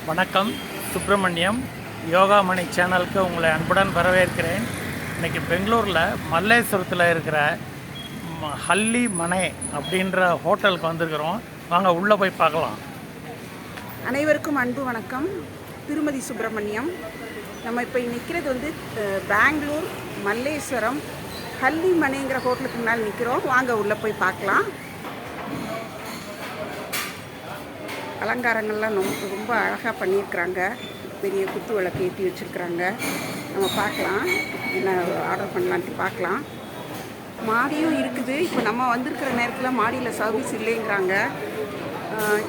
வணக்கம். சுப்பிரமணியம் யோகாமணி சேனலுக்கு உங்களை அன்புடன் வரவேற்கிறேன். இன்றைக்கி பெங்களூரில் மல்லேஸ்வரத்தில் இருக்கிற ஹல்லி மனை அப்படின்ற ஹோட்டலுக்கு வந்திருக்கிறோம். வாங்க உள்ளே போய் பார்க்கலாம். அனைவருக்கும் அன்பு வணக்கம். திருமதி சுப்பிரமணியம். நம்ம இப்போ நிற்கிறது வந்து பெங்களூர் மல்லேஸ்வரம் ஹல்லி மனைங்கிற ஹோட்டலுக்கு முன்னால் நிற்கிறோம். வாங்க உள்ளே போய் பார்க்கலாம். அலங்காரங்கள்லாம் ரொம்ப அழகாக பண்ணியிருக்கிறாங்க. பெரிய குத்து விளக்கு ஏற்றி வச்சுருக்குறாங்க. நம்ம பார்க்கலாம், என்ன ஆர்டர் பண்ணலான்ட்டு பார்க்கலாம். மாடியும் இருக்குது. இப்போ நம்ம வந்திருக்கிற நேரத்தில் மாடியில் சர்வீஸ் இல்லைங்கிறாங்க.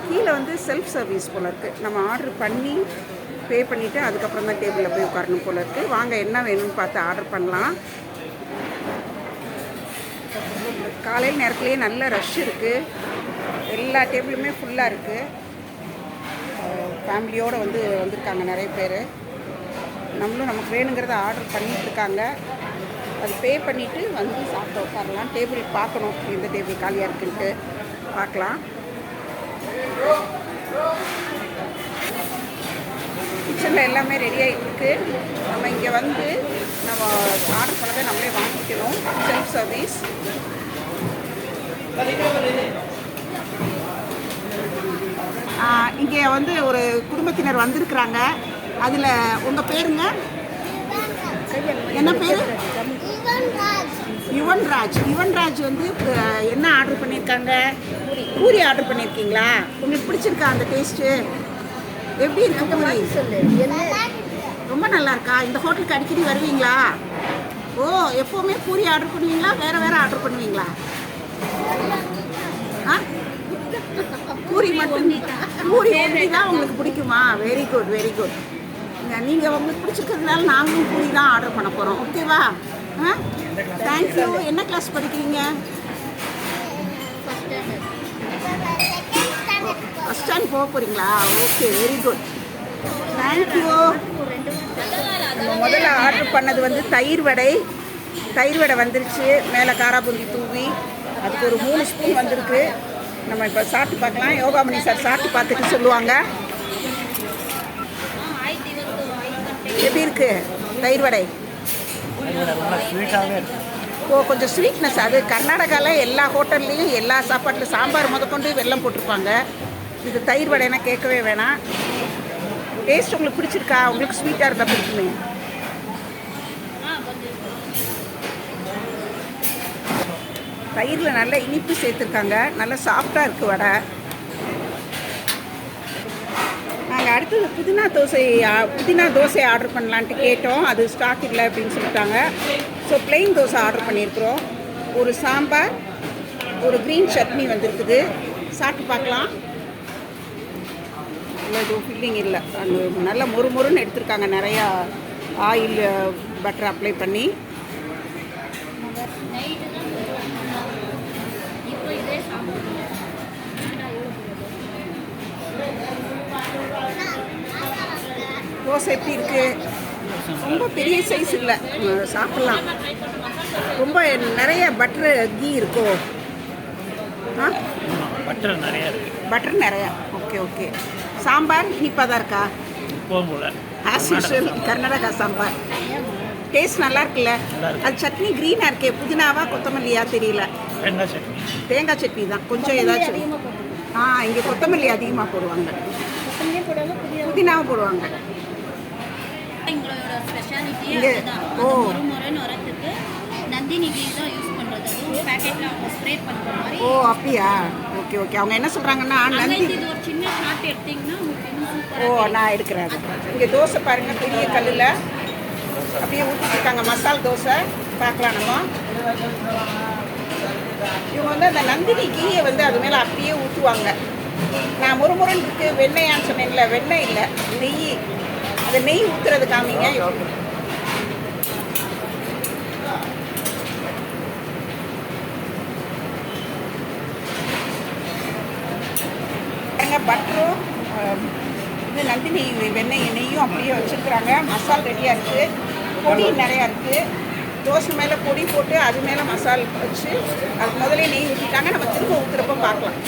கீழே வந்து செல்ஃப் சர்வீஸ் போல் இருக்குது. நம்ம ஆர்டர் பண்ணி பே பண்ணிவிட்டு அதுக்கப்புறம் தான் டேபிளில் போய் உட்காரணும் போல் இருக்குது. வாங்க என்ன வேணும்னு பார்த்து ஆர்டர் பண்ணலாம். காலையில் நேரத்துலேயே நல்ல ரஷ் இருக்குது. எல்லா டேபிளுமே ஃபுல்லாக இருக்குது. ஃபேமிலியோடு வந்திருக்காங்க நிறைய பேர். நம்மளும் நமக்கு வேணுங்கிறத ஆர்டர் பண்ணிகிட்ருக்காங்க. அது பே பண்ணிவிட்டு வந்து சாப்பிட்டு உட்காரலாம். டேபிள் பார்க்கணும், எந்த டேபிள் காலியாக இருக்குன்ட்டு பார்க்கலாம். கிச்சனில் எல்லாமே ரெடி ஆகிட்டு நம்ம இங்கே வந்து நம்ம ஆர்டர் பண்ணதை நம்மளே வாங்கிக்கணும். Self service. இங்கே வந்து ஒரு குடும்பத்தினர் வந்திருக்கிறாங்க. அதில் உங்கள் பேருங்க என்ன பேர்? யுவன்ராஜ் வந்து என்ன ஆர்டர் பண்ணியிருக்காங்க? பூரி ஆர்டர் பண்ணியிருக்கீங்களா? உங்களுக்கு பிடிச்சிருக்கா அந்த டேஸ்ட்டு? எப்படி இருக்கு பூரி? ரொம்ப நல்லா இருக்கா? இந்த ஹோட்டலுக்கு அடிக்கடி வருவீங்களா? ஓ, எப்போவுமே பூரி ஆர்டர் பண்ணுவீங்களா? வேறு ஆர்டர் பண்ணுவீங்களா? பூரி மட்டும் தான் உங்களுக்கு பிடிக்குமா? Very good. நீங்கள் உங்களுக்கு பிடிச்சிருக்கிறதுனால நாங்களும் பூரி தான் ஆர்டர் பண்ண போகிறோம். ஓகேவா? தேங்க்யூ. என்ன கிளாஸ் படிக்கிறீங்க? ஃபஸ்ட் ஸ்டாண்ட் போக போகிறீங்களா? Okay, very good. தேங்க்யூ. முதல்ல ஆர்டர் பண்ணது வந்து தயிர் வடை வந்துருச்சு. மேலே காராபூந்தி தூவி அதுக்கு ஒரு 3 ஸ்பூன் வந்திருக்கு. நம்ம இப்போ சாப்பிட்டு பார்க்கலாம். யோகாமணி சார் சாப்பிட்டு பார்த்துட்டு சொல்லுவாங்க எப்படி இருக்கு தயிர் வடை. ஓ, கொஞ்சம் ஸ்வீட்னஸ். அது கர்நாடகாவில் எல்லா ஹோட்டல்லையும் எல்லா சாப்பாட்டில் சாம்பார் முதற்கொண்டு வெல்லம் போட்டிருப்பாங்க. இது தயிர் வடைனா கேட்கவே வேணாம். டேஸ்ட் உங்களுக்கு பிடிச்சிருக்கா? உங்களுக்கு ஸ்வீட்டாக இருந்தால் பிடிக்குமே. தயிரில் நல்ல இனிப்பு சேர்த்துருக்காங்க. நல்லா சாஃப்டாக இருக்குது வடை. நாங்கள் அடுத்தது புதினா தோசை ஆர்டர் பண்ணலான்ட்டு கேட்டோம். அது ஸ்டாக் இல்லை அப்படின்னு சொல்லிட்டாங்க. ஸோ ப்ளெயின் தோசை ஆர்டர் பண்ணியிருக்கிறோம். ஒரு சாம்பார், ஒரு க்ரீன் சட்னி வந்திருக்குது. சாப்பிட்டு பார்க்கலாம். இல்லை, எதுவும் ஃபில்லிங் இல்லை. நல்ல மொறுன்னு எடுத்திருக்காங்க. நிறையா ஆயில் பட்டர் அப்ளை பண்ணி. தோசை எப்படி இருக்குது? ரொம்ப பெரிய சைஸ் இல்லை, சாப்பிட்லாம். ரொம்ப நிறைய பட்டர் கீ இருக்கோ? பட்டர் நிறையா. ஓகே. சாம்பார் இனிப்பாக தான் இருக்கா? As usual Karnataka sambar. Taste நல்லா இருக்குல்ல? அது சட்னி க்ரீனாக இருக்கே, புதினாவா கொத்தமல்லியா தெரியல. தேங்காய் சட்னி தான். கொஞ்சம் ஏதாச்சும் இங்கே கொத்தமல்லி அதிகமாக போடுவாங்க, புதினாவும் போடுவாங்க. எங்களோட ஸ்பெஷாலிட்டி ஓ, வரதுக்கு நந்தினி கீ தான் யூஸ் பண்ணுறது. பேக்கெட்டில் அவங்க ஸ்ப்ரே பண்ணுற மாதிரி. ஓ, அப்படியா? ஓகே. அவங்க என்ன சொல்கிறாங்கன்னா இது ஒரு சின்ன ஷார்ட் எடுத்திங்கன்னா உங்களுக்கு. ஓ, நான் எடுக்கிறேன். இங்கே தோசை பாருங்கள், பெரிய கல்லில் அப்படியே ஊற்றிருக்காங்க. மசால் தோசை பார்க்கலாம் நம்ம. இவங்க வந்து அந்த நந்தினி கீயை வந்து அது மேலே அப்படியே ஊற்றுவாங்க. நான் முறுமுறுன்னு இருக்குது. வெண்ணெயான்னு சொன்னேன்ல, வெண்ணெய் இல்லை, நெய். அந்த நெய் ஊற்றுறது காமிங்க. பட்டரும் இது நந்தினி நெய்யும் அப்படியே வச்சுருக்குறாங்க. மசால் ரெடியாக இருக்குது. பொடி நிறையா இருக்குது. தோசை மேலே பொடி போட்டு அது மேலே மசால் வச்சு அது முதலே நெய் ஊற்றிட்டாங்க. நம்ம திரும்ப ஊற்றுறப்ப பார்க்கலாம்.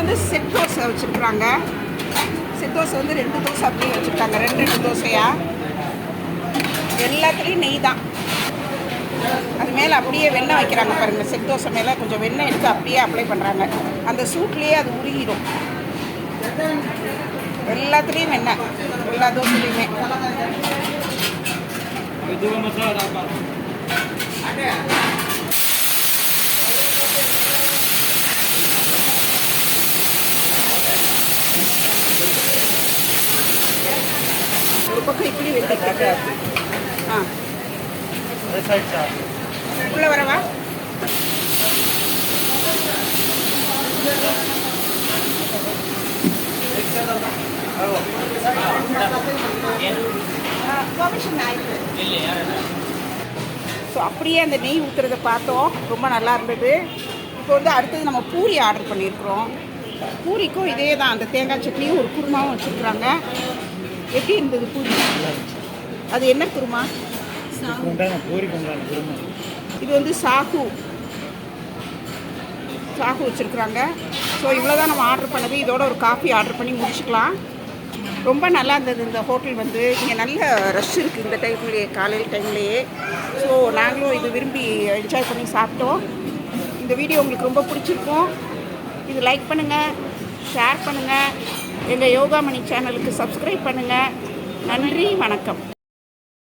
வந்து செட் தோசை வச்சுருக்குறாங்க. செட் தோசை வந்து 2 தோசை அப்படியே வச்சுருக்காங்க, 2 தோசையாக. எல்லாத்துலேயும் நெய் தான். அது மேலே அப்படியே வெண்ணெய் வைக்கிறாங்க பாருங்கள். செட் தோசை மேலே கொஞ்சம் வெண்ணெய் எடுத்து அப்படியே அப்ளை பண்ணுறாங்க. அந்த சூட்லேயே அது உருகிடும். எல்லாத்துலேயும் வெண்ணெய், எல்லா தோசைலையுமே. ஒரு பக்கம் இப்படி வெட்டிட்டு உள்ளே வரவா? ஸோ அப்படியே அந்த நெய் ஊற்றுறத பார்த்தோம், ரொம்ப நல்லா இருந்தது. இப்போ வந்து அடுத்தது நம்ம பூரி ஆர்டர் பண்ணியிருக்கிறோம். பூரிக்கும் இதே தான், அந்த தேங்காய் சட்னியும் ஒரு குருமாவும் வச்சுருக்குறாங்க. எப்படி இருந்தது பூரி? அது என்ன குருமா? இது வந்து சாகு வச்சுருக்குறாங்க. ஸோ இவ்வளோ தான் நம்ம ஆர்டர் பண்ணது. இதோட ஒரு காஃபி ஆர்டர் பண்ணி முடிச்சுக்கலாம். ரொம்ப நல்லா இருந்தது இந்த ஹோட்டல். வந்து இங்கே நல்ல ரஷ் இருக்குது இந்த டைம்லேயே, காலையில் டைம்லேயே. ஸோ நாங்களும் இது விரும்பி என்ஜாய் பண்ணி சாப்பிட்டோம். இந்த வீடியோ உங்களுக்கு ரொம்ப பிடிச்சிருக்கும். இது லைக் பண்ணுங்கள், ஷேர் பண்ணுங்கள், எங்கள் யோகாமணி சேனலுக்கு சப்ஸ்கிரைப் பண்ணுங்கள். நன்றி, வணக்கம்.